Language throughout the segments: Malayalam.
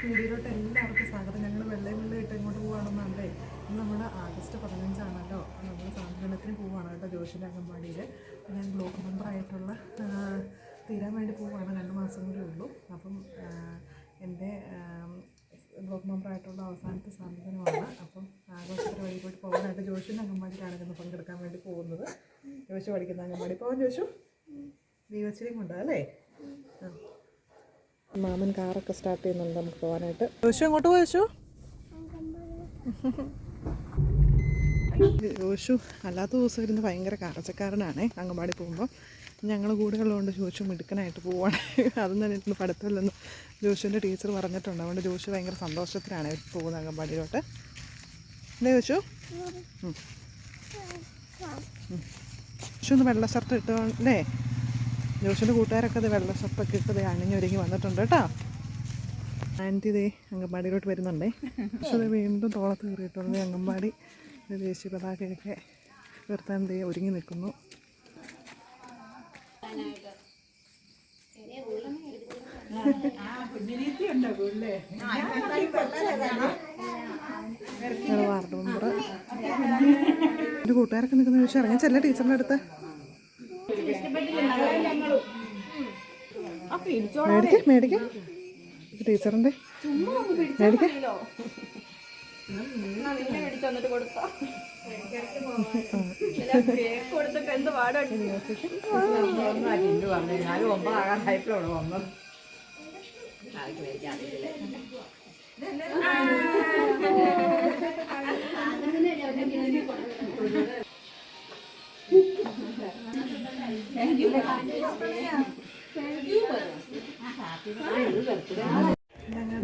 വീഡിയോയിലോട്ട് എല്ലാവർക്കും സ്വാഗതം. ഞങ്ങൾ വെള്ളയും ഇട്ട് എങ്ങോട്ട് പോവുകയാണെന്നുണ്ടേ, ഇന്ന് നമ്മൾ ആഗസ്റ്റ് 15 നമ്മൾ സാന്ത്വനത്തിന് പോവുകയാണ് കേട്ടോ, ജോഷിൻ്റെ അംഗൻവാടിയിൽ. ഞാൻ ബ്ലോക്ക് മെമ്പറായിട്ടുള്ള തീരാൻ വേണ്ടി പോവുകയാണ്. 2 മാസം കൂടി ഉള്ളൂ. അപ്പം എൻ്റെ ബ്ലോക്ക് മെമ്പറായിട്ടുള്ള അവസാനത്തെ സാന്ത്വനമാണ്. അപ്പം ആഘോഷത്തിന് വഴി പോയിട്ട് പോകാനായിട്ട് ജോഷിൻ്റെ അംഗൻവാടിയിലാണ് ഇന്ന് പങ്കെടുക്കാൻ വേണ്ടി പോകുന്നത്. ജോഷി പഠിക്കുന്ന അംഗൻവാടി പോകാൻ ജോഷു ദീവച്ചിരിയും കൊണ്ടാ അല്ലേ? മാമൻ കാറൊക്കെ സ്റ്റാർട്ട് ചെയ്യുന്നുണ്ട് നമുക്ക് പോകാനായിട്ട്. ജോഷു എങ്ങോട്ട് പോയി? ജോഷു അല്ലാത്ത ദിവസം ഇരുന്ന് ഭയങ്കര കാറച്ചക്കാരനാണ്. അംഗൻവാടി പോകുമ്പോൾ ഞങ്ങൾ കൂടെയുള്ളതുകൊണ്ട് ജോഷു മിടുക്കനായിട്ട് പോവാണ്. അതൊന്നും തന്നെ ഇന്ന് പഠിത്തമില്ലെന്ന് ജോഷുവിൻ്റെ ടീച്ചർ പറഞ്ഞിട്ടുണ്ട്. അതുകൊണ്ട് ജോഷു ഭയങ്കര സന്തോഷത്തിലാണ് പോകുന്നത് അംഗൻവാടിയിലോട്ട്. അല്ലേ ജോഷു? ജോഷു ഒന്ന് വെള്ള ഷർട്ട് ഇട്ടോണ്ടേ. ജോഷിൻ്റെ കൂട്ടുകാരൊക്കെ അത് വെള്ള ഷർട്ടൊക്കെ ഇട്ടത് അണിഞ്ഞൊരുങ്ങി വന്നിട്ടുണ്ട് കേട്ടോ. ആൻറ്റി ഇതേ അംഗൻവാടിയിലോട്ട് വരുന്നുണ്ടേ. പക്ഷെ അത് വീണ്ടും തോളത്ത് കയറിയിട്ടുള്ളത് അംഗൻവാടി ദേശീയ പതാകയൊക്കെ ഉയർത്താൻ ഒരുങ്ങി നിൽക്കുന്നു. വാർഡ് മെമ്പർ ഒരു കൂട്ടുകാരൊക്കെ നിൽക്കുന്ന ചോദിച്ചാൽ ഇറങ്ങി ചെല്ല ടീച്ചറിൻ്റെ അടുത്ത്. മേടിക്കാം ടീച്ചറിൻ്റെ മേടിക്കാം.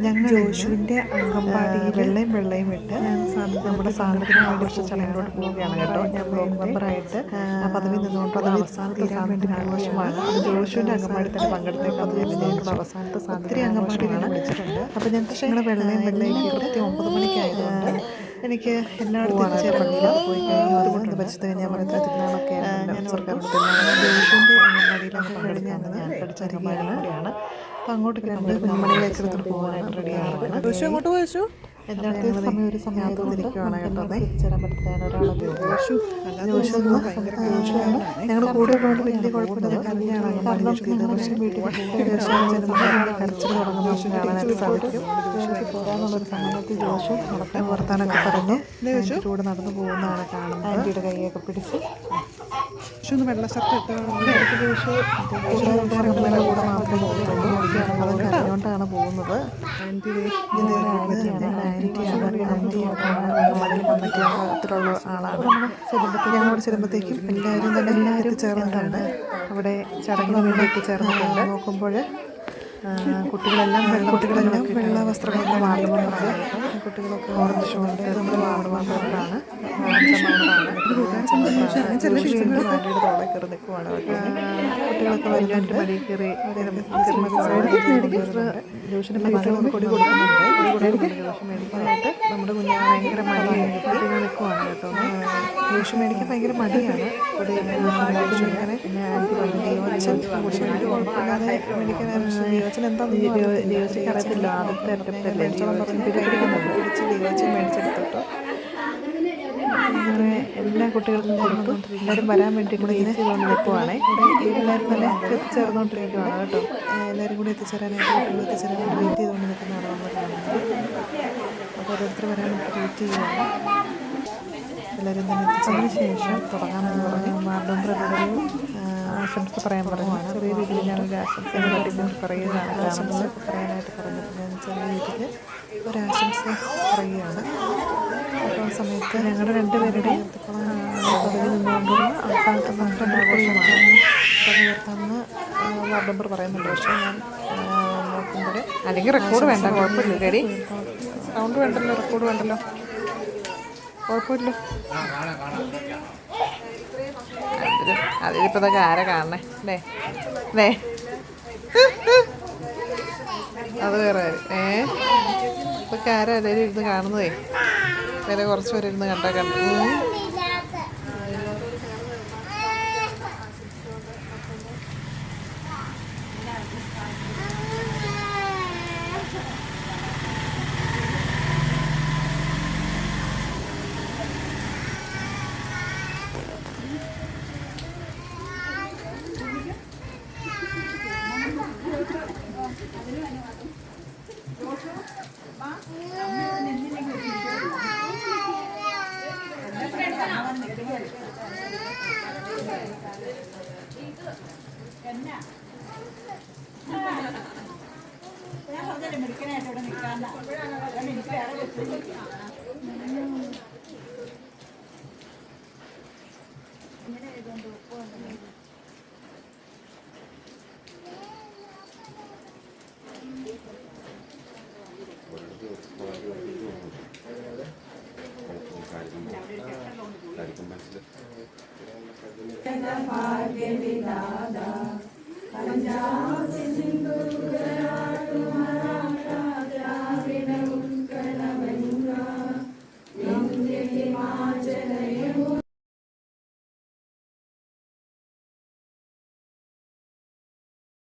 ഞങ്ങൾ ജോഷുവിൻ്റെ അംഗൻവാടി വെള്ളയും ഇട്ട് നമ്മുടെ സാന്ത്വനത്തിന് വേണ്ടി ചടങ്ങിലോട്ട് പോവുകയാണ് കേട്ടോ. ഞാൻ ബ്ലോക്ക് മെമ്പറായിട്ട് പദവി നിന്നുകൊണ്ട് അത് അവസാനത്തെ സാന്ത്വന ആഘോഷമാണ്. അത് ജോഷുവിൻ്റെ അംഗൻവാടി തന്നെ പങ്കെടുത്തേക്ക് അവസാനത്തെ ഒത്തിരി അംഗൻവാടിയാണ് വിളിച്ചിട്ടുണ്ട്. അപ്പോൾ ഞങ്ങൾ വെള്ളയും കൃത്യം 9 മണിക്കായതുകൊണ്ട് എനിക്ക് എല്ലായിടത്തും പള്ളിയിൽ പോയി കഴിഞ്ഞു. അതുകൊണ്ട് പരിശുദ്ധ കന്യാമറിയത്തിലെ തിരുനാളൊക്കെ ഞാൻ സർക്കാരിൻ്റെ ജോഷുവിൻ്റെ അംഗൻവാടിയിലൊക്കെ കഴിഞ്ഞാണ് ഞാൻ പഠിച്ച അംഗൻവാടിയാണ്. അപ്പം അങ്ങോട്ട് കുഞ്ഞുമണികളെ ചേർത്തിട്ട് പോകാനായിട്ട് റെഡിയാകണം. ജോഷു എങ്ങോട്ട് പോയു? എല്ലായിടത്തും സമയം ഒരു സമയത്തോന്നിരിക്കുകയാണ് കേട്ടോ. ചേരാൻ പറ്റാൻ ഒരാളൊക്കെ ജോഷു ഞങ്ങൾ കൂടെ ഉള്ളതുകൊണ്ട് വലിയ കുഴപ്പമില്ല. കരഞ്ഞാണ് പക്ഷേ വീട്ടിൽ കരച്ചിൽ തുടങ്ങുന്ന കാണാനായിട്ട് സാധിക്കും. ജോഷുക്ക് പോരാന്നുള്ളൊരു സമയത്ത് ജോഷു നടക്കാൻ വർത്താനൊക്കെ പറഞ്ഞ് കൂടെ നടന്നു പോകുന്നതാണ് കാണുന്നത്. ആൻറ്റിയുടെ കൈയൊക്കെ പിടിച്ച് ജോഷു ഒന്ന് വെള്ള ഷർട്ട് ഇട്ട് ജോഷു കൂട്ടുകാരുടെ കൂടെ മാത്രമേ പോകുന്നുള്ളൂ. അത് കരഞ്ഞുകൊണ്ടാണ് പോകുന്നത്. ആൻറ്റി കമ്മിറ്റിയുള്ള ആളാണ്. ഞങ്ങളോട് ചെല്ലുമ്പോഴത്തേക്കും എല്ലാവരും ചേർന്നിട്ടുണ്ട്. അവിടെ ചടങ്ങിന് വേണ്ടി എത്തിച്ചേർന്നിട്ടുണ്ട്. നോക്കുമ്പോൾ കുട്ടികളെല്ലാം വെള്ള വസ്ത്രങ്ങളൊക്കെ വാർഡ് മെമ്പറാണ്. കുട്ടികളൊക്കെ ഓറഞ്ച് ഷോണ്ട് നമ്മുടെ വാർഡ് മെമ്പറാണ്. വാൻഡിയുടെ തോളെ കയറി നിൽക്കുവാണ്. കുട്ടികളൊക്കെ വരുന്നുണ്ട്. വഴി കയറി ജോഷിന് പൈസ കൊടി കൊടുക്കുന്നുണ്ട്. ജോഷ് മേടിക്കാനായിട്ട് നമ്മുടെ കുഞ്ഞ് ഭയങ്കര മടിയാണ്. കുട്ടികൾ നിൽക്കുവാണ് കേട്ടോ. ജോഷ് മേടിക്കാൻ ഭയങ്കര മടിയാണ്. ഇവിടെ ഇങ്ങനെ പിന്നെ ആൻറ്റി പറഞ്ഞു ലിയോച്ചൻ കുഴപ്പമില്ലാതെ മേടിക്കാൻ ലിയോച്ചൻ എന്താ ലിയോച്ചയ്ക്ക് അറിയത്തില്ല. ആദ്യത്തെ അറ്റപ്റ്റല്ലേ പിടിച്ച് ലിയോച്ചൻ മേടിച്ചെടുത്തിട്ടോ. അങ്ങനെ എല്ലാ കുട്ടികൾക്കും കൊടുത്തു. എല്ലാവരും വരാൻ വേണ്ടിയിട്ട് വെയിറ്റ് ചെയ്തുകൊണ്ട് നിൽക്കുവാണേ. എല്ലാവരും തന്നെ എത്തിച്ചേർന്നുകൊണ്ടിരിക്കുകയാണ് കേട്ടോ. എല്ലാവരും കൂടി എത്തിച്ചേരാനായിട്ട് കുട്ടികൾ എത്തിച്ചേരാൻ വേണ്ടി വെയിറ്റ് ചെയ്തുകൊണ്ട് നിൽക്കുന്നതാണ് നമ്മൾ കാണുന്നത്. അപ്പോൾ ഓരോരുത്തർ വരാൻ വേണ്ടി വെയിറ്റ് ചെയ്യുകയാണ്. എല്ലാവരും തന്നെ എത്തിച്ചതിന് ശേഷം തുടങ്ങാമെന്ന് പറഞ്ഞു. വാർഡ് മെമ്പർ എല്ലാവരും ആശംസ പറയാൻ പറഞ്ഞതാണ്. ചെറിയ രീതിയിൽ ഞാനൊരു ആശംസയെ പറ്റി പറയുകയാണ്. ആശംസ പറയാനായിട്ട് പറഞ്ഞത് ഞാൻ ചെറിയ രീതിയിൽ ഒരാശംസ പറയുകയാണ്. അപ്പോൾ ആ സമയത്ത് ഞങ്ങളുടെ 2 പേരുടെയും പദവി നിന്നുകൊണ്ടുള്ള അവസാനത്തെ ആഘോഷമാണ് ഉയർത്താമെന്ന് വാർഡ് മെമ്പർ പറയുന്നുണ്ട്. പക്ഷേ ഞാൻ നോക്കുമ്പോൾ അല്ലെങ്കിൽ റെക്കോർഡ് വേണ്ട, കുഴപ്പമില്ല. റെഡി സൗണ്ട് വേണ്ടല്ലോ, റെക്കോർഡ് വേണ്ടല്ലോ, കുഴപ്പമില്ല. അതിലിപ്പോൾ ഇതൊക്കെ ആരാ കാണണേ അല്ലേ? അല്ലേ അത് വേറെ ഇതൊക്കെ ആരാ എല്ലാവരും ഇരുന്ന് കാണുന്നതേ. വേറെ കുറച്ച് പേര് ഇരുന്ന് കണ്ടാൽ കണ്ടു. ഭാഗ്യവിദാത പഞ്ചാബ് സിന്ധു